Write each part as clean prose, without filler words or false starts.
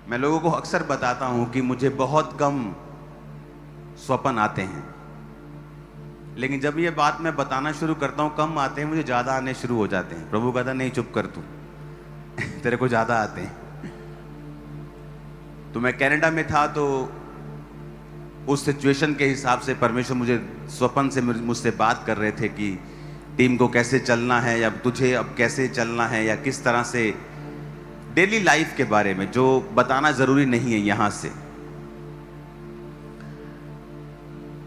मैं लोगों को अक्सर बताता हूं कि मुझे बहुत कम स्वप्न आते हैं, लेकिन जब ये बात मैं बताना शुरू करता हूं कम आते हैं, मुझे ज़्यादा आने शुरू हो जाते हैं। प्रभु कहता नहीं चुप कर तू तेरे को ज़्यादा आते हैं। तो मैं कनाडा में था, तो उस सिचुएशन के हिसाब से परमेश्वर मुझे स्वप्न से मुझसे बात कर रहे थे कि टीम को कैसे चलना है, या तुझे अब कैसे चलना है, या किस तरह से डेली लाइफ के बारे में, जो बताना जरूरी नहीं है यहां से।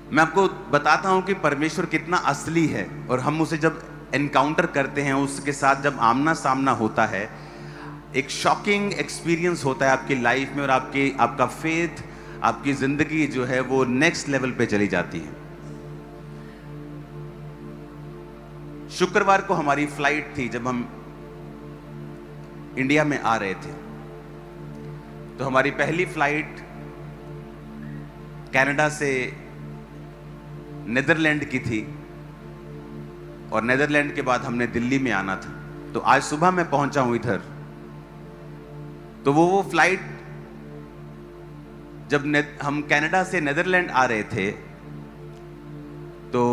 मैं आपको बताता हूं कि परमेश्वर कितना असली है, और हम उसे जब एनकाउंटर करते हैं, उसके साथ जब आमना सामना होता है, एक शॉकिंग एक्सपीरियंस होता है आपकी लाइफ में, और आपका फेथ, आपकी जिंदगी जो है वो नेक्स्ट लेवल पे चली जाती है। शुक्रवार को हमारी फ्लाइट थी, जब हम इंडिया में आ रहे थे, तो हमारी पहली फ्लाइट कनाडा से नीदरलैंड की थी, और नीदरलैंड के बाद हमने दिल्ली में आना था। तो आज सुबह मैं पहुंचा हूं इधर। तो वो फ्लाइट, जब हम कनाडा से नीदरलैंड आ रहे थे, तो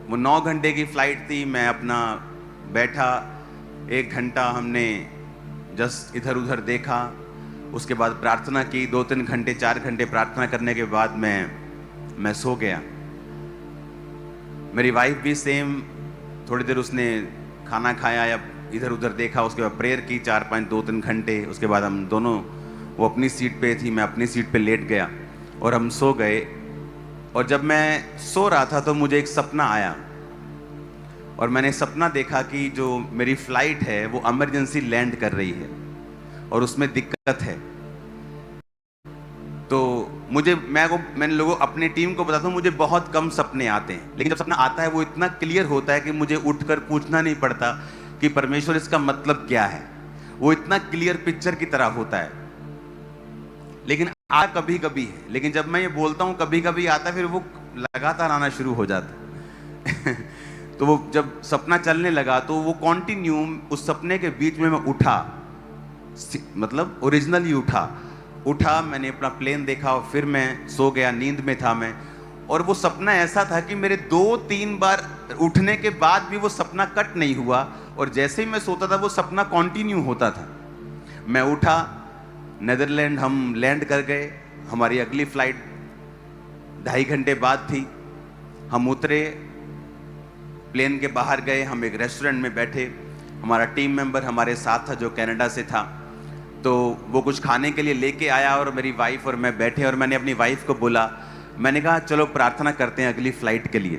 वो 9 घंटे की फ्लाइट थी। मैं अपना बैठा, 1 घंटा हमने जस्ट इधर उधर देखा, उसके बाद प्रार्थना की, 2-3 घंटे 4 घंटे प्रार्थना करने के बाद मैं सो गया। मेरी वाइफ भी सेम, थोड़ी देर उसने खाना खाया या इधर उधर देखा, उसके बाद प्रेयर की 4-5 2-3 घंटे। उसके बाद हम दोनों, वो अपनी सीट पे थी, मैं अपनी सीट पे लेट गया, और हम सो गए। और जब मैं सो रहा था तो मुझे एक सपना आया, और मैंने सपना देखा कि जो मेरी फ्लाइट है वो इमरजेंसी लैंड कर रही है और उसमें दिक्कत है। तो मैंने लोगों, अपनी टीम को बताता हूँ, मुझे बहुत कम सपने आते हैं, लेकिन जब सपना आता है वो इतना क्लियर होता है कि मुझे उठकर पूछना नहीं पड़ता कि परमेश्वर इसका मतलब क्या है। वो इतना क्लियर पिक्चर की तरह होता है। लेकिन कभी कभी है, लेकिन जब मैं ये बोलता हूँ कभी कभी आता है, फिर वो लगातार आना शुरू हो जाता है तो वो जब सपना चलने लगा तो वो कॉन्टिन्यू, उस सपने के बीच में मैं उठा, मतलब ओरिजिनली उठा, मैंने अपना प्लेन देखा, और फिर मैं सो गया, नींद में था मैं। और वो सपना ऐसा था कि मेरे 2-3 बार उठने के बाद भी वो सपना कट नहीं हुआ, और जैसे ही मैं सोता था वो सपना कंटिन्यू होता था। मैं उठा, नीदरलैंड हम लैंड कर गए। हमारी अगली फ्लाइट 2.5 घंटे बाद थी। हम उतरे, प्लेन के बाहर गए, हम एक रेस्टोरेंट में बैठे। हमारा टीम मेंबर हमारे साथ था जो कनाडा से था, तो वो कुछ खाने के लिए लेके आया, और मेरी वाइफ और मैं बैठे, और मैंने अपनी वाइफ को बोला, मैंने कहा चलो प्रार्थना करते हैं अगली फ्लाइट के लिए।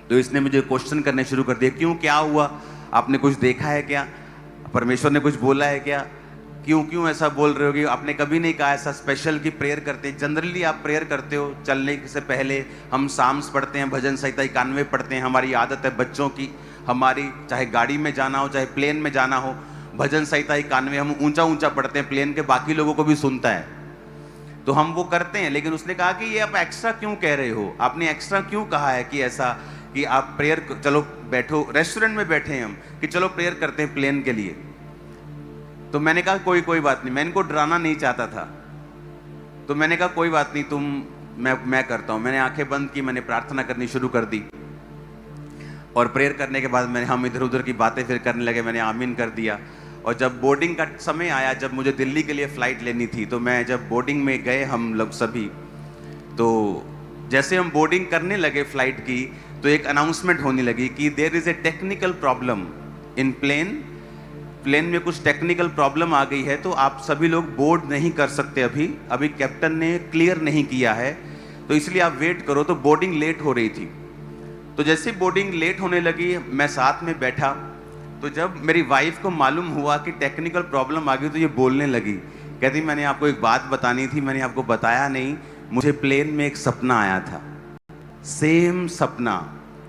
तो इसने मुझे क्वेश्चन करने शुरू कर दिया, क्यों, क्या हुआ, आपने कुछ देखा है क्या, परमेश्वर ने कुछ बोला है क्या, क्यों ऐसा बोल रहे हो, कि आपने कभी नहीं कहा ऐसा स्पेशल की प्रेयर करते हैं। जनरली आप प्रेयर करते हो चलने से पहले, हम साम्स पढ़ते हैं, भजन संहिता 91 पढ़ते हैं। हमारी आदत है बच्चों की, हमारी चाहे गाड़ी में जाना हो चाहे प्लेन में जाना हो, भजन संहिता 91 हम ऊंचा पढ़ते हैं, प्लेन के बाकी लोगों को भी सुनता है, तो हम वो करते हैं। लेकिन उसने कहा कि ये आप एक्स्ट्रा क्यों कह रहे हो, आपने एक्स्ट्रा क्यों कहा है कि ऐसा, कि आप प्रेयर, चलो बैठो, रेस्टोरेंट में बैठे हैं हम, कि चलो प्रेयर करते हैं प्लेन के लिए। तो मैंने कहा कोई बात नहीं, मैं इनको डराना नहीं चाहता था। तो मैंने कहा कोई बात नहीं, मैं करता हूं। मैंने आंखें बंद की, मैंने प्रार्थना करनी शुरू कर दी, और प्रेयर करने के बाद हम इधर उधर की बातें फिर करने लगे। मैंने आमीन कर दिया। और जब बोर्डिंग का समय आया, जब मुझे दिल्ली के लिए फ्लाइट लेनी थी, तो मैं जब बोर्डिंग में गए हम लोग सभी, तो जैसे हम बोर्डिंग करने लगे फ्लाइट की, तो एक अनाउंसमेंट होने लगी कि there is a technical problem in plane में कुछ टेक्निकल प्रॉब्लम आ गई है, तो आप सभी लोग बोर्ड नहीं कर सकते अभी कैप्टन ने क्लियर नहीं किया है, तो इसलिए आप वेट करो। तो बोर्डिंग लेट हो रही थी। तो जैसे बोर्डिंग लेट होने लगी, मैं साथ में बैठा, तो जब मेरी वाइफ को मालूम हुआ कि टेक्निकल प्रॉब्लम आ गई, तो ये बोलने लगी, कहती मैंने आपको एक बात बतानी थी, मैंने आपको बताया नहीं, मुझे प्लेन में एक सपना आया था, सेम सपना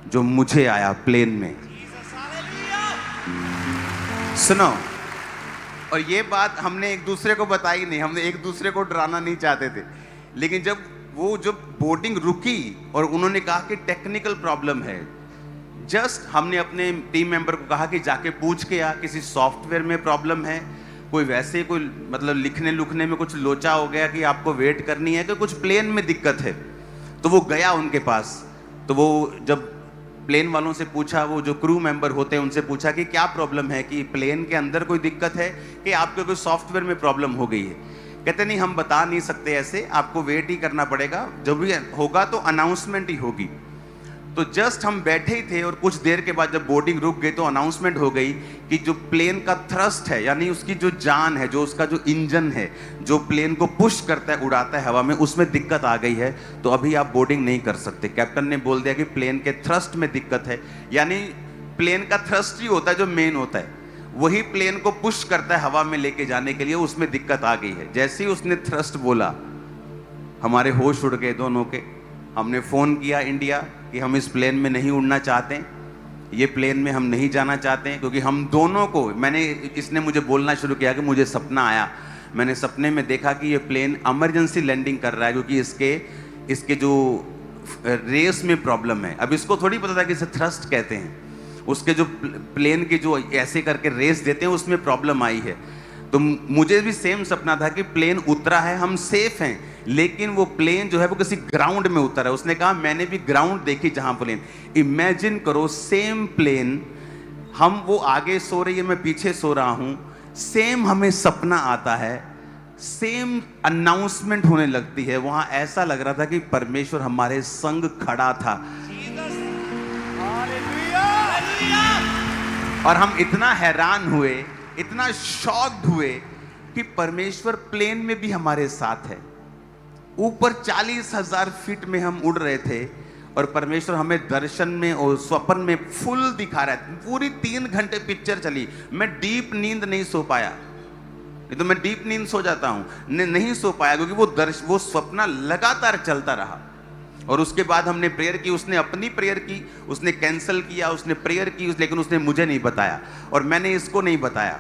जो मुझे आया प्लेन में। सुनो, और ये बात हमने एक दूसरे को बताई नहीं, हमने एक दूसरे को डराना नहीं चाहते थे। लेकिन जब बोर्डिंग रुकी और उन्होंने कहा कि टेक्निकल प्रॉब्लम है, जस्ट हमने अपने टीम मेंबर को कहा कि जाके पूछ के आ, किसी सॉफ्टवेयर में प्रॉब्लम है, कोई वैसे कोई मतलब लिखने लुखने में कुछ लोचा हो गया कि आपको वेट करनी है, कि कुछ प्लेन में दिक्कत है। तो वो गया उनके पास। तो वो जब प्लेन वालों से पूछा, वो जो क्रू मेंबर होते हैं उनसे पूछा कि क्या प्रॉब्लम है, कि प्लेन के अंदर कोई दिक्कत है कि आपके कोई सॉफ्टवेयर में प्रॉब्लम हो गई है। कहते नहीं, हम बता नहीं सकते ऐसे, आपको वेट ही करना पड़ेगा, जब भी होगा तो अनाउंसमेंट ही होगी। तो जस्ट हम बैठे ही थे और कुछ देर के बाद जब बोर्डिंग रुक गई तो अनाउंसमेंट हो गई कि जो प्लेन का थ्रस्ट है, यानी उसकी जो जान है, जो उसका जो इंजन है, जो प्लेन को पुश करता है, उड़ाता है हवा में, उसमें दिक्कत आ गई है, तो अभी आप बोर्डिंग नहीं कर सकते। कैप्टन ने बोल दिया कि प्लेन के थ्रस्ट में दिक्कत है, यानी प्लेन का थ्रस्ट ही होता है जो मेन होता है, वही प्लेन को पुश करता है हवा में लेके जाने के लिए, उसमें दिक्कत आ गई है। जैसे ही उसने थ्रस्ट बोला, हमारे होश उड़ गए दोनों के। हमने फ़ोन किया इंडिया कि हम इस प्लेन में नहीं उड़ना चाहते, ये प्लेन में हम नहीं जाना चाहते हैं, क्योंकि हम दोनों को, इसने मुझे बोलना शुरू किया कि मुझे सपना आया, मैंने सपने में देखा कि ये प्लेन इमरजेंसी लैंडिंग कर रहा है, क्योंकि इसके जो रेस में प्रॉब्लम है। अब इसको थोड़ी पता था कि इसे थ्रस्ट कहते हैं, उसके जो प्लेन के जो ऐसे करके रेस देते हैं उसमें प्रॉब्लम आई है। तो मुझे भी सेम सपना था कि प्लेन उतरा है, हम सेफ हैं, लेकिन वो प्लेन जो है वो किसी ग्राउंड में उतरा है। उसने कहा मैंने भी ग्राउंड देखी जहां प्लेन, इमेजिन करो सेम प्लेन, हम वो आगे सो रही है, मैं पीछे सो रहा हूं, सेम हमें सपना आता है, सेम अनाउंसमेंट होने लगती है। वहां ऐसा लग रहा था कि परमेश्वर हमारे संग खड़ा था, और हम इतना हैरान हुए, इतना शॉक्ड हुए कि परमेश्वर प्लेन में भी हमारे साथ है। ऊपर 40,000 फीट में हम उड़ रहे थे और परमेश्वर हमें दर्शन में और स्वप्न में फुल दिखा रहा है। पूरी 3 घंटे पिक्चर चली, मैं डीप नींद नहीं सो पाया, नहीं तो मैं डीप नींद सो जाता हूं, नहीं सो पाया, क्योंकि वो स्वप्न लगातार चलता रहा। और उसके बाद हमने प्रेयर की, उसने अपनी प्रेयर की, उसने कैंसिल किया, उसने प्रेयर की, लेकिन उसने मुझे नहीं बताया और मैंने इसको नहीं बताया।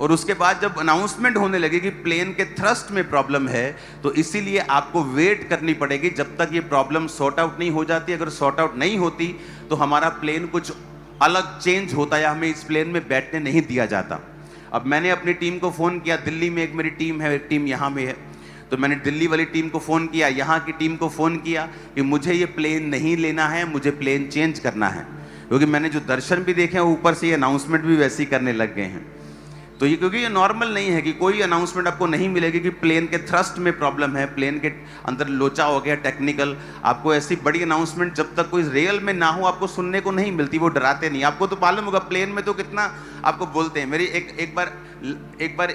और उसके बाद जब अनाउंसमेंट होने लगी कि प्लेन के थ्रस्ट में प्रॉब्लम है, तो इसीलिए आपको वेट करनी पड़ेगी जब तक ये प्रॉब्लम सॉर्ट आउट नहीं हो जाती। अगर सॉर्ट आउट नहीं होती तो हमारा प्लेन कुछ अलग चेंज होता या हमें इस प्लेन में बैठने नहीं दिया जाता। अब मैंने अपनी टीम को फ़ोन किया, दिल्ली में एक मेरी टीम है, एक टीम यहाँ में है, तो मैंने दिल्ली वाली टीम को फ़ोन किया, यहाँ की टीम को फ़ोन किया कि मुझे ये प्लेन नहीं लेना है, मुझे प्लेन चेंज करना है, क्योंकि मैंने जो दर्शन भी देखे हैं ऊपर से ये अनाउंसमेंट भी वैसे ही करने लग गए हैं। तो ये क्योंकि ये नॉर्मल नहीं है कि कोई अनाउंसमेंट आपको नहीं मिलेगी कि प्लेन के थ्रस्ट में प्रॉब्लम है, प्लेन के अंदर लोचा हो गया टेक्निकल। आपको ऐसी बड़ी अनाउंसमेंट जब तक कोई रियल में ना हो आपको सुनने को नहीं मिलती, वो डराते नहीं। आपको तो मालूम होगा प्लेन में तो कितना आपको बोलते हैं। मेरी एक बार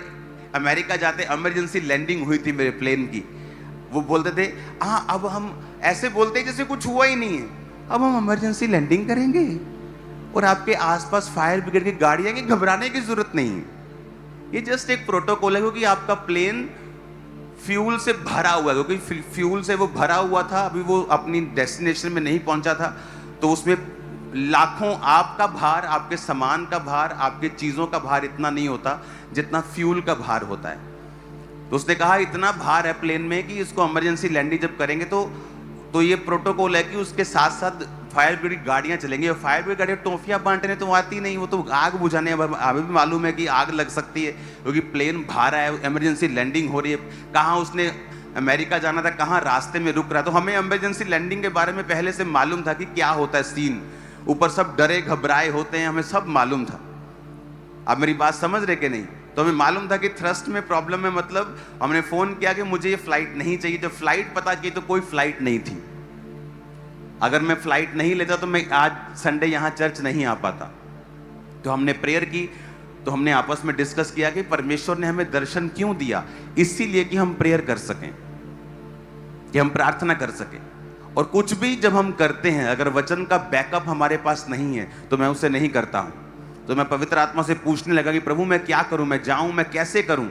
अमेरिका जाते इमरजेंसी लैंडिंग हुई थी मेरे प्लेन की, वो बोलते थे हाँ अब हम ऐसे बोलते हैं जैसे कुछ हुआ ही नहीं है, अब हम इमरजेंसी लैंडिंग करेंगे और आपके आसपास फायर ब्रिगेड की गाड़ियां, कि घबराने की जरूरत नहीं है, ये जस्ट एक प्रोटोकॉल है, क्योंकि आपका प्लेन फ्यूल से भरा हुआ है, क्योंकि फ्यूल से वो भरा हुआ था, अभी वो अपनी डेस्टिनेशन में नहीं पहुंचा था, तो उसमें लाखों, आपका भार, आपके सामान का भार, आपके चीज़ों का भार इतना नहीं होता जितना फ्यूल का भार होता है। तो उसने कहा इतना भार है प्लेन में कि इसको इमरजेंसी लैंडिंग जब करेंगे तो ये प्रोटोकॉल है कि उसके साथ साथ फायर ब्रिगेड गाड़ियाँ चलेंगी। और फायर ब्रिगेड गाड़ियाँ टॉफियाँ बांटने तो आती नहीं, वो तो आग बुझाने। अभी भी मालूम है कि आग लग सकती है क्योंकि प्लेन भारा है, इमरजेंसी लैंडिंग हो रही है। कहाँ उसने अमेरिका जाना था, कहाँ रास्ते में रुक रहा है। तो हमें इमरजेंसी लैंडिंग के बारे में पहले से मालूम था कि क्या होता है सीन, ऊपर सब डरे घबराए होते हैं, हमें सब मालूम था। आप मेरी बात समझ रहे कि नहीं? तो हमें मालूम था कि थ्रस्ट में प्रॉब्लम है, मतलब हमने फ़ोन किया कि मुझे ये फ्लाइट नहीं चाहिए। जब फ्लाइट पता की तो कोई फ्लाइट नहीं थी। अगर मैं फ्लाइट नहीं लेता तो मैं आज संडे यहाँ चर्च नहीं आ पाता। तो हमने प्रेयर की, तो हमने आपस में डिस्कस किया कि परमेश्वर ने हमें दर्शन क्यों दिया, इसीलिए कि हम प्रेयर कर सकें, कि हम प्रार्थना कर सकें। और कुछ भी जब हम करते हैं, अगर वचन का बैकअप हमारे पास नहीं है तो मैं उसे नहीं करता हूं। तो मैं पवित्र आत्मा से पूछने लगा कि प्रभु मैं क्या करूं, मैं जाऊं, मैं कैसे करूं।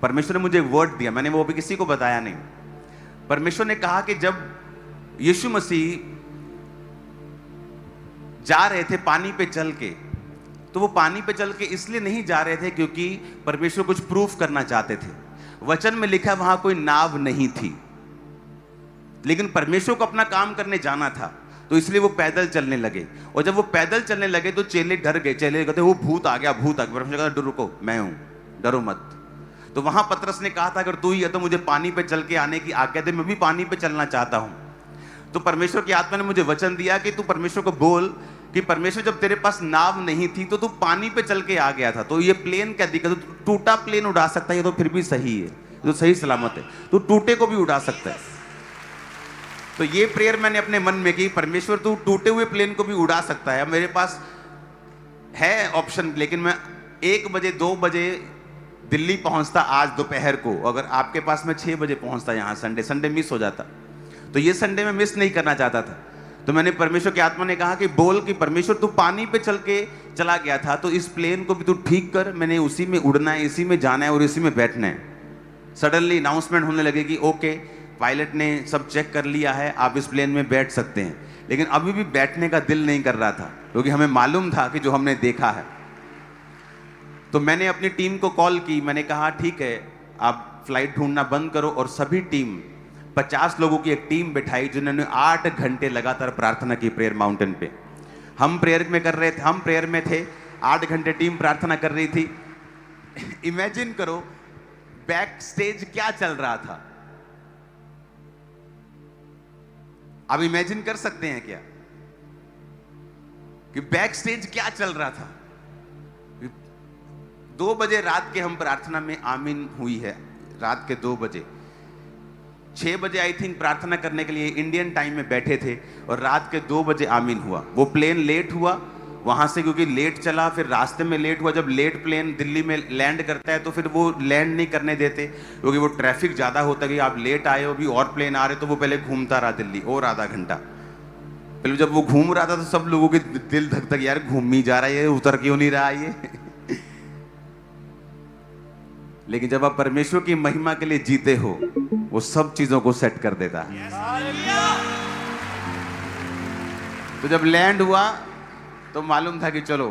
परमेश्वर ने मुझे वर्ड दिया, मैंने वो भी किसी को बताया नहीं। परमेश्वर ने कहा कि जब यीशु मसीह जा रहे थे पानी पे चल के, तो वो पानी पे चल के इसलिए नहीं जा रहे थे क्योंकि परमेश्वर कुछ प्रूफ करना चाहते थे। वचन में लिखा वहां कोई नाव नहीं थी, लेकिन परमेश्वर को अपना काम करने जाना था, तो इसलिए वो पैदल चलने लगे। और जब वो पैदल चलने लगे तो चेले डर गए। चेले कहते वो भूत आ गया, भूत आ गया। परमेश्वर कहता रुको, मैं हूं, डरो मत। तो वहां पतरस ने कहा था अगर तू ही है तो मुझे पानी पे चल के आने की आज्ञा दे, मैं भी पानी पे चलना चाहता हूं। तो परमेश्वर की आत्मा ने मुझे वचन दिया कि तू परमेश्वर को बोल कि परमेश्वर जब तेरे पास नाव नहीं थी तो तू पानी पे चल के आ गया था, तो ये प्लेन क्या दिक्कत है, तू टूटा प्लेन उड़ा सकता है, ये तो फिर भी सही है, तो सही सलामत है, तू टूटे को भी उड़ा सकता है। तो ये प्रेयर मैंने अपने मन में की, परमेश्वर तू टूटे हुए प्लेन को भी उड़ा सकता है। मेरे पास है ऑप्शन, लेकिन मैं 1 बजे 2 बजे दिल्ली पहुंचता आज दोपहर को, अगर आपके पास मैं 6 बजे पहुंचता यहाँ, संडे मिस हो जाता, तो ये संडे में मिस नहीं करना चाहता था। तो मैंने परमेश्वर की आत्मा ने कहा कि बोल कि परमेश्वर तू पानी पे चल के चला गया था, तो इस प्लेन को भी तू ठीक कर, मैंने उसी में उड़ना है, इसी में जाना है और इसी में बैठना है। सडनली अनाउंसमेंट होने लगे कि ओके, पायलट ने सब चेक कर लिया है, आप इस प्लेन में बैठ सकते हैं। लेकिन अभी भी बैठने का दिल नहीं कर रहा था, क्योंकि हमें मालूम था कि जो हमने देखा है। तो मैंने अपनी टीम को कॉल की, मैंने कहा ठीक है आप फ्लाइट ढूंढना बंद करो, और सभी टीम 50 लोगों की एक टीम बिठाई जिन्होंने 8 घंटे लगातार प्रार्थना की प्रेयर माउंटेन पे। हम प्रेयर में कर रहे थे, हम प्रेयर में थे, 8 घंटे टीम प्रार्थना कर रही थी। इमेजिन करो बैक स्टेज क्या चल रहा था। आप इमेजिन कर सकते हैं क्या कि बैक स्टेज क्या चल रहा था। 2 बजे रात के हम प्रार्थना में आमीन हुई है, रात के 2 बजे। 6 बजे आई थिंक प्रार्थना करने के लिए इंडियन टाइम में बैठे थे, और रात के 2 बजे आमीन हुआ। वो प्लेन लेट हुआ वहां से, क्योंकि लेट चला, फिर रास्ते में लेट हुआ। जब लेट प्लेन दिल्ली में लैंड करता है तो फिर वो लैंड नहीं करने देते, क्योंकि वो ट्रैफिक ज़्यादा होता है कि आप लेट आए हो, अभी और प्लेन आ रहे, तो वो पहले घूमता रहा दिल्ली और आधा घंटा। पहले जब वो घूम रहा था तो सब लोगों के दिल धक धक, यार घूम ही जा रहा है, उतर क्यों नहीं रहा ये। लेकिन जब आप परमेश्वर की महिमा के लिए जीते हो, वो सब चीजों को सेट कर देता है। तो जब लैंड हुआ तो मालूम था कि चलो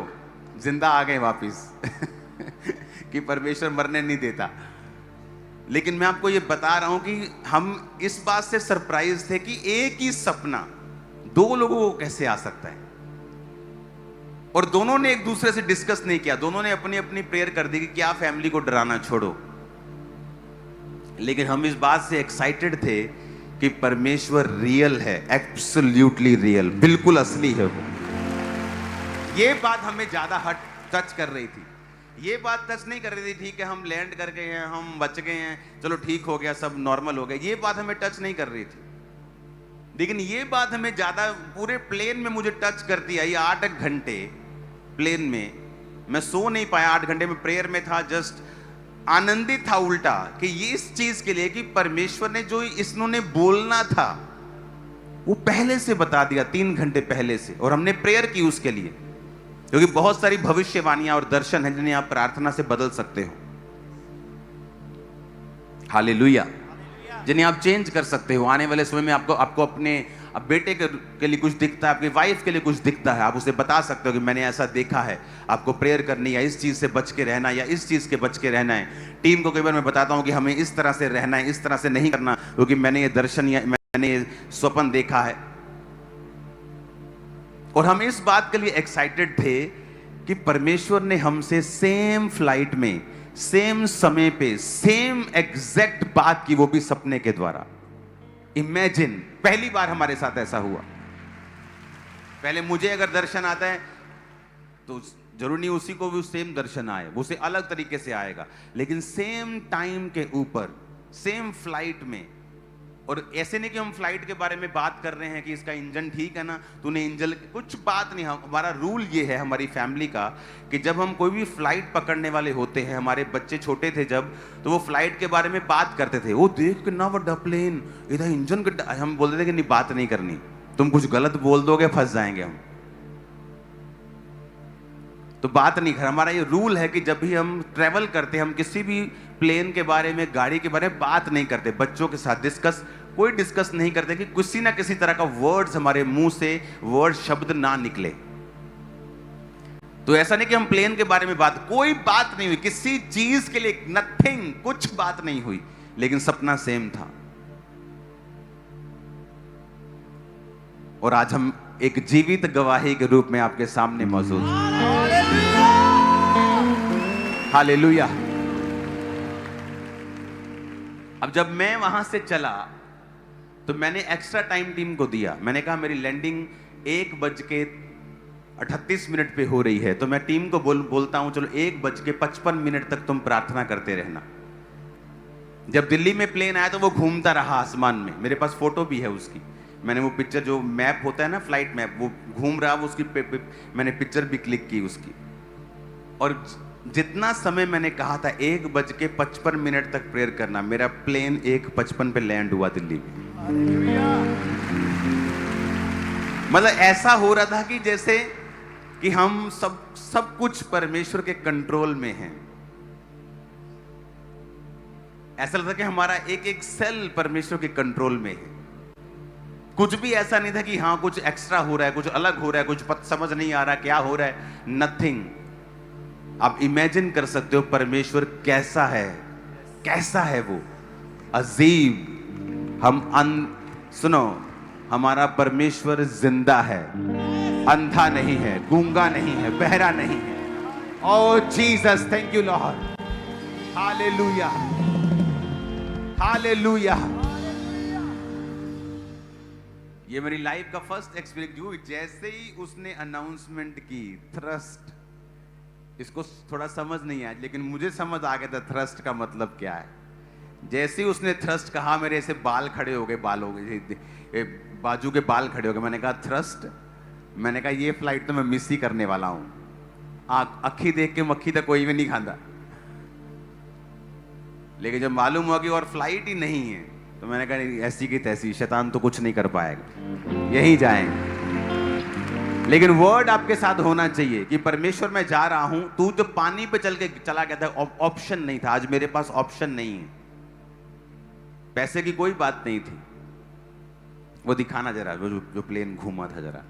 जिंदा आ गए वापिस। कि परमेश्वर मरने नहीं देता। लेकिन मैं आपको ये बता रहा हूं कि हम इस बात से सरप्राइज थे कि एक ही सपना 2 लोगों को कैसे आ सकता है, और दोनों ने एक दूसरे से डिस्कस नहीं किया, दोनों ने अपनी अपनी प्रेयर कर दी कि क्या फैमिली को डराना, छोड़ो। लेकिन हम इस बात से एक्साइटेड थे कि परमेश्वर रियल है, एब्सोल्युटली रियल, बिल्कुल असली है वो। ये बात हमें ज्यादा टच कर रही थी। ये बात टच नहीं कर रही थी ठीक है हम लैंड कर गए हैं, हम बच गए हैं, चलो ठीक हो गया, सब नॉर्मल हो गया, ये बात हमें टच नहीं कर रही थी। लेकिन ये बात हमें ज्यादा, पूरे प्लेन में मुझे टच करती आई। 8 घंटे प्लेन में मैं सो नहीं पाया, 8 घंटे में प्रेयर में था, जस्ट आनंदित था उल्टा, कि ये इस चीज के लिए कि परमेश्वर ने जो इन्होंने बोलना था वो पहले से बता दिया, 3 घंटे पहले से, और हमने प्रेयर की उसके लिए। क्योंकि बहुत सारी भविष्यवाणियां और दर्शन हैं जिन्हें आप प्रार्थना से बदल सकते हो, हालेलुया, जिन्हें आप चेंज कर सकते हो। आने वाले समय में आपको अपने बेटे के लिए कुछ दिखता है, आपकी वाइफ के लिए कुछ दिखता है, आप उसे बता सकते हो कि मैंने ऐसा देखा है, आपको प्रेयर करनी है, इस चीज से बच के रहना या इस चीज के बच के रहना है। टीम को कई बार मैं बताता हूं कि हमें इस तरह से रहना है, इस तरह से नहीं करना, क्योंकि मैंने ये दर्शन या मैंने ये स्वप्न देखा है। और हम इस बात के लिए एक्साइटेड थे कि परमेश्वर ने हमसे सेम फ्लाइट में, सेम समय पे, सेम एग्जैक्ट बात की, वो भी सपने के द्वारा। इमेजिन, पहली बार हमारे साथ ऐसा हुआ। पहले मुझे अगर दर्शन आता है तो जरूर नहीं उसी को भी सेम दर्शन आए, वो उसे अलग तरीके से आएगा, लेकिन सेम टाइम के ऊपर, सेम फ्लाइट में। और ऐसे नहीं कि हम फ्लाइट के बारे में बात कर रहे हैं कि इसका इंजन ठीक है ना, तूने इंजन, कुछ बात नहीं। हमारा रूल ये है हमारी फैमिली का कि जब हम कोई भी फ्लाइट पकड़ने वाले होते हैं, हमारे बच्चे छोटे थे जब, तो वो फ्लाइट के बारे में बात करते थे, वो देख कितना बड़ा प्लेन, इधर इंजन, हम बोलते थे कि नहीं बात नहीं करनी, तुम कुछ गलत बोल दोगे फंस जाएंगे हम, तो बात नहीं कर। हमारा ये रूल है कि जब भी हम ट्रेवल करते हैं, हम किसी भी प्लेन के बारे में, गाड़ी के बारे में बात नहीं करते, बच्चों के साथ कोई डिस्कस नहीं करते कि किसी ना किसी तरह का वर्ड्स हमारे मुंह से, वर्ड शब्द ना निकले। तो ऐसा नहीं कि हम प्लेन के बारे में कोई बात नहीं हुई, किसी चीज के लिए नथिंग, कुछ बात नहीं हुई, लेकिन सपना सेम था। और आज हम एक जीवित गवाही के रूप में आपके सामने मौजूद हैं। हालेलुया। अब जब मैं वहां से चला तो मैंने एक्स्ट्रा टाइम टीम को दिया। मैंने कहा मेरी लैंडिंग 1:38 पे हो रही है, तो मैं टीम को बोलता हूं चलो 1:55 तक तुम प्रार्थना करते रहना। जब दिल्ली में प्लेन आया तो वो घूमता रहा आसमान में, मेरे पास फोटो भी है उसकी। मैंने वो पिक्चर, जो मैप होता है ना फ्लाइट मैप, वो घूम रहा, वो उसकी मैंने पिक्चर भी क्लिक की उसकी। और जितना समय मैंने कहा था 1:55 तक प्रेयर करना, मेरा प्लेन 1:55 पे लैंड हुआ दिल्ली में। मतलब ऐसा हो रहा था कि जैसे कि हम सब कुछ परमेश्वर के कंट्रोल में हैं। ऐसा लगता कि हमारा एक एक सेल परमेश्वर के कंट्रोल में है। कुछ भी ऐसा नहीं था कि हाँ कुछ एक्स्ट्रा हो रहा है, कुछ अलग हो रहा है, कुछ समझ नहीं आ रहा क्या हो रहा है, नथिंग। आप इमेजिन कर सकते हो परमेश्वर कैसा है, कैसा है वो अजीब। सुनो, हमारा परमेश्वर जिंदा है, अंधा नहीं है, गूंगा नहीं है, बहरा नहीं है। Oh Jesus, thank you Lord, hallelujah hallelujah. ये मेरी लाइफ का फर्स्ट एक्सपीरियंस। जैसे ही उसने अनाउंसमेंट की थ्रस्ट, इसको थोड़ा समझ नहीं आया लेकिन मुझे समझ आ गया था थ्रस्ट का मतलब क्या है। जैसे ही उसने थ्रस्ट कहा मेरे ऐसे बाल खड़े हो गए, बाजू के बाल खड़े हो गए। मैंने कहा थ्रस्ट, मैंने कहा ये फ्लाइट तो मैं मिस ही करने वाला हूं। अखी देख के मक्खी तो कोई भी नहीं खांदा, लेकिन जब मालूम हुआ कि और फ्लाइट ही नहीं है तो मैंने कहा ऐसी की तैसी, शैतान तो कुछ नहीं कर पाएगा, यही जाएंगे। लेकिन वर्ड आपके साथ होना चाहिए कि परमेश्वर मैं जा रहा हूं। तू जो पानी पे चल के चला गया था, ऑप्शन नहीं था। आज मेरे पास ऑप्शन नहीं है, पैसे की कोई बात नहीं थी। वो दिखाना जरा, जो प्लेन घूमा था जरा,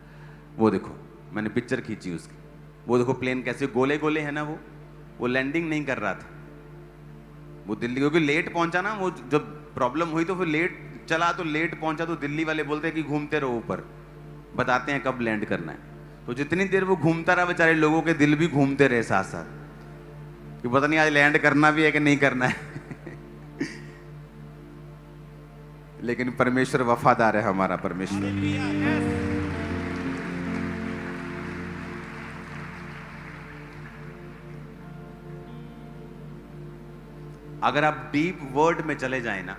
वो देखो, मैंने पिक्चर खींची उसकी। वो देखो प्लेन कैसे गोले गोले है ना, वो लैंडिंग नहीं कर रहा था। वो दिल्ली, क्योंकि लेट पहुंचा ना, वो जब प्रॉब्लम हुई तो फिर लेट चला, तो लेट पहुंचा तो दिल्ली वाले बोलते हैं कि घूमते रहो ऊपर, बताते हैं कब लैंड करना है। तो जितनी देर वो घूमता रहा, बेचारे लोगों के दिल भी घूमते रहे साथ साथ कि पता नहीं आज लैंड करना भी है कि नहीं करना है। लेकिन परमेश्वर वफादार है, हमारा परमेश्वर। अगर आप डीप वर्ड में चले जाए ना,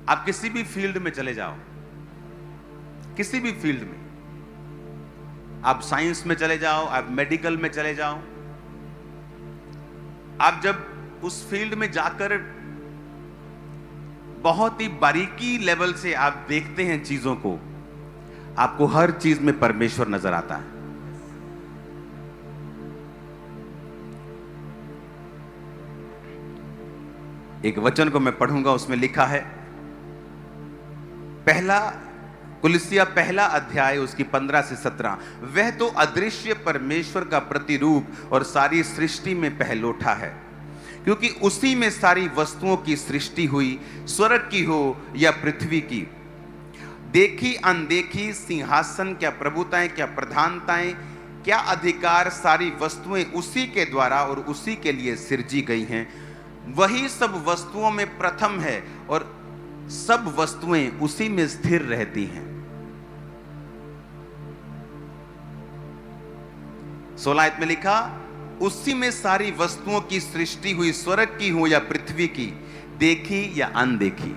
आप किसी भी फील्ड में चले जाओ, किसी भी फील्ड में, आप साइंस में चले जाओ, आप मेडिकल में चले जाओ, आप जब उस फील्ड में जाकर बहुत ही बारीकी लेवल से आप देखते हैं चीजों को, आपको हर चीज में परमेश्वर नजर आता है। एक वचन को मैं पढ़ूंगा, उसमें लिखा है, कुलिसिया पहला अध्याय उसकी 15 से 17। वह तो अदृश्य परमेश्वर का प्रतिरूप और सारी सृष्टि में पहलोठा है, क्योंकि उसी में सारी वस्तुओं की सृष्टि हुई, स्वर्ग की हो या पृथ्वी की, देखी अनदेखी, सिंहासन क्या प्रभुताएं क्या प्रधानताएं क्या अधिकार, सारी वस्तुएं उसी के द्वारा और उसी के लिए सृजी गई हैं। वही सब वस्तुओं में प्रथम है और सब वस्तुएं उसी में स्थिर रहती हैं। 16 आयत में लिखा, उसी में सारी वस्तुओं की सृष्टि हुई, स्वर्ग की हो या पृथ्वी की, देखी या अनदेखी।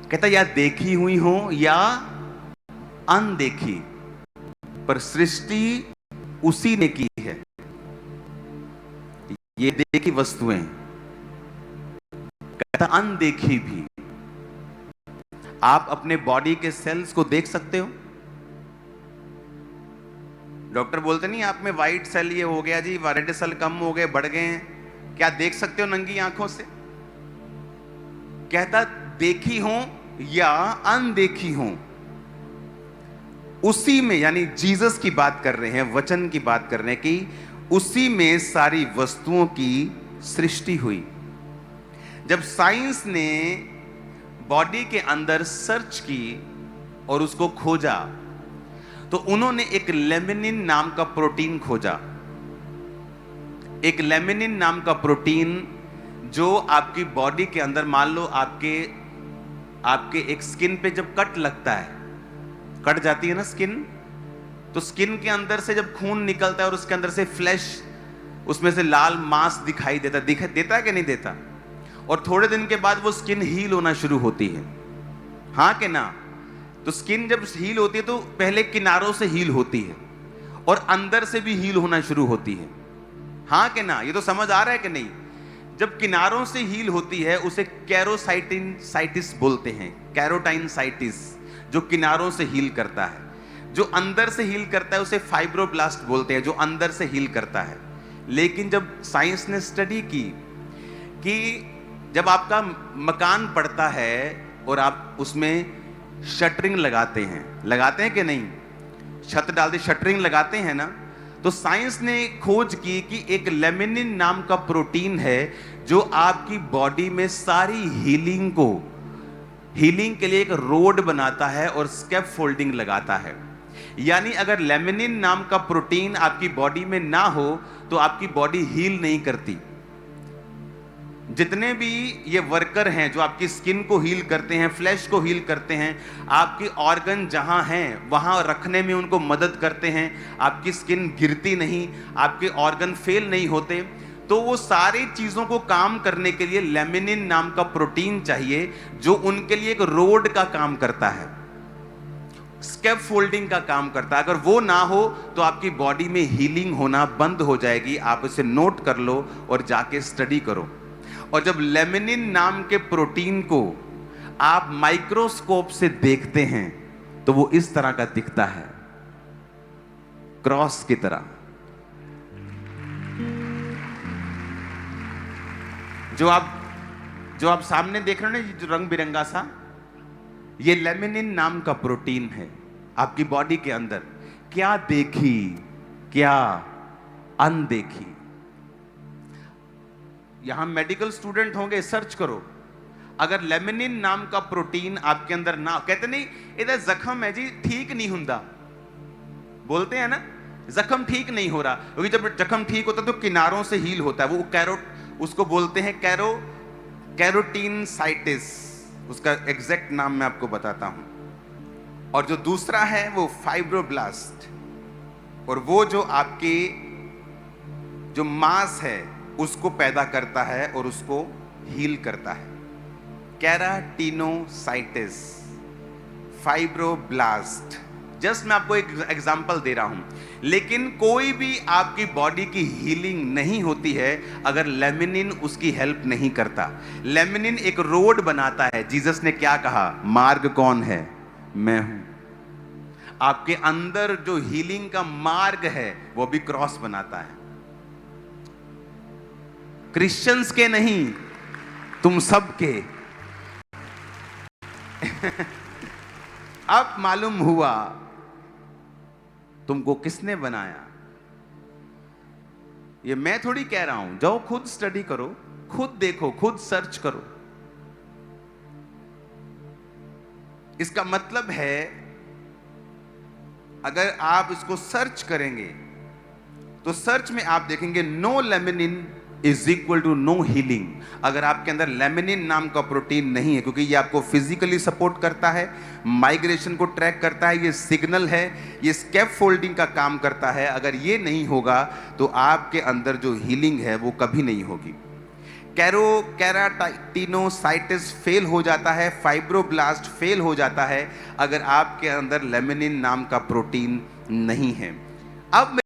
कहता या देखी हुई हो या अनदेखी, पर सृष्टि उसी ने की है। ये देखी वस्तुएं, कहता अनदेखी भी। आप अपने बॉडी के सेल्स को देख सकते हो। डॉक्टर बोलते नहीं आप में व्हाइट सेल ये हो गया जी, रेड सेल कम हो गए, बढ़ गए हैं, क्या देख सकते हो नंगी आंखों से? कहता देखी हो या अनदेखी हो, उसी में, यानी जीसस की बात कर रहे हैं, वचन की बात कर रहे हैं कि उसी में सारी वस्तुओं की सृष्टि हुई। जब साइंस ने बॉडी के अंदर सर्च की और उसको खोजा, तो उन्होंने एक लेमिनिन नाम का प्रोटीन खोजा। एक लेमिनिन नाम का प्रोटीन जो आपकी बॉडी के अंदर, मान लो आपके एक स्किन पे जब कट लगता है, कट जाती है ना स्किन, तो स्किन के अंदर से जब खून निकलता है और उसके अंदर से फ्लैश, उसमें से लाल मांस दिखाई देता है कि नहीं देता? और थोड़े दिन के बाद वो स्किन हील होना शुरू होती है, हाँ कि ना? तो स्किन जब हील होती है तो पहले किनारों से हील होती है और अंदर से भी हील होना शुरू होती है, हाँ कि ना? ये तो समझ आ रहा है कि नहीं? जब किनारों से हील होती है उसे कैरोसाइटिस बोलते हैं, कैरोटाइनसाइटिस, जो किनारों से हील करता है। जो अंदर से हील करता है उसे फाइब्रोब्लास्ट बोलते हैं, जो अंदर से हील करता है। लेकिन जब साइंस ने स्टडी की कि जब आपका मकान पड़ता है और आप उसमें शटरिंग लगाते हैं कि नहीं? छत डालते शटरिंग लगाते हैं ना, तो साइंस ने खोज की कि एक लेमिनिन नाम का प्रोटीन है जो आपकी बॉडी में सारी हीलिंग के लिए एक रोड बनाता है और स्कैप फोल्डिंग लगाता है। यानी अगर लेमिनिन नाम का प्रोटीन आपकी बॉडी में ना हो तो आपकी बॉडी हील नहीं करती। जितने भी ये वर्कर हैं जो आपकी स्किन को हील करते हैं, फ्लैश को हील करते हैं, आपकी ऑर्गन जहां हैं वहां रखने में उनको मदद करते हैं, आपकी स्किन गिरती नहीं, आपके ऑर्गन फेल नहीं होते, तो वो सारी चीजों को काम करने के लिए लेमिनिन नाम का प्रोटीन चाहिए जो उनके लिए एक रोड का काम करता है, स्कैप फोल्डिंग का काम करता है। अगर वो ना हो तो आपकी बॉडी में हीलिंग होना बंद हो जाएगी। आप इसे नोट कर लो और जाके स्टडी करो। और जब लेमिनिन नाम के प्रोटीन को आप माइक्रोस्कोप से देखते हैं तो वो इस तरह का दिखता है, क्रॉस की तरह। जो आप सामने देख रहे हो ना, जो रंग बिरंगा सा, ये लेमिनिन नाम का प्रोटीन है आपकी बॉडी के अंदर। क्या देखी, क्या अनदेखी। यहां मेडिकल स्टूडेंट होंगे, सर्च करो, अगर लेमिनिन नाम का प्रोटीन आपके अंदर ना, कहते नहीं इधर जख्म है जी, ठीक नहीं हुंदा, बोलते हैं ना, जख्म ठीक नहीं हो रहा, क्योंकि जब जख्म ठीक होता है तो किनारों से हील होता है। वो उसको बोलते हैं कैरोटीनसाइटिस, उसका एग्जैक्ट नाम मैं आपको बताता हूं। और जो दूसरा है वो फाइब्रोब्लास्ट, और वो जो आपके जो मांस है उसको पैदा करता है और उसको हील करता है। केराटिनोसाइटिस, फाइब्रोब्लास्ट, जस्ट मैं आपको एक एग्जांपल दे रहा हूं। लेकिन कोई भी आपकी बॉडी की हीलिंग नहीं होती है अगर लेमिनिन उसकी हेल्प नहीं करता। लेमिनिन एक रोड बनाता है। जीसस ने क्या कहा? मार्ग कौन है? मैं हूं। आपके अंदर जो हीलिंग का मार्ग है वो भी क्रॉस बनाता है। क्रिश्चियंस के नहीं, तुम सबके। अब मालूम हुआ तुमको किसने बनाया। ये मैं थोड़ी कह रहा हूं, जाओ खुद स्टडी करो, खुद देखो, खुद सर्च करो। इसका मतलब है अगर आप इसको सर्च करेंगे तो सर्च में आप देखेंगे no laminin is equal to no healing. अगर आपके अंदर लेमिनिन नाम का प्रोटीन नहीं है, क्योंकि ये आपको फिजिकली सपोर्ट करता है, माइग्रेशन को ट्रैक करता है, ये सिग्नल है, ये स्कैप फोल्डिंग का काम करता है। अगर ये नहीं होगा तो आपके अंदर जो हीलिंग है वो कभी नहीं होगी। केराटिनोसाइटिस फेल हो जाता है, फाइब्रोब्लास्ट फेल हो जाता है अगर आपके अंदर लेमिनिन नाम का प्रोटीन नहीं है। अब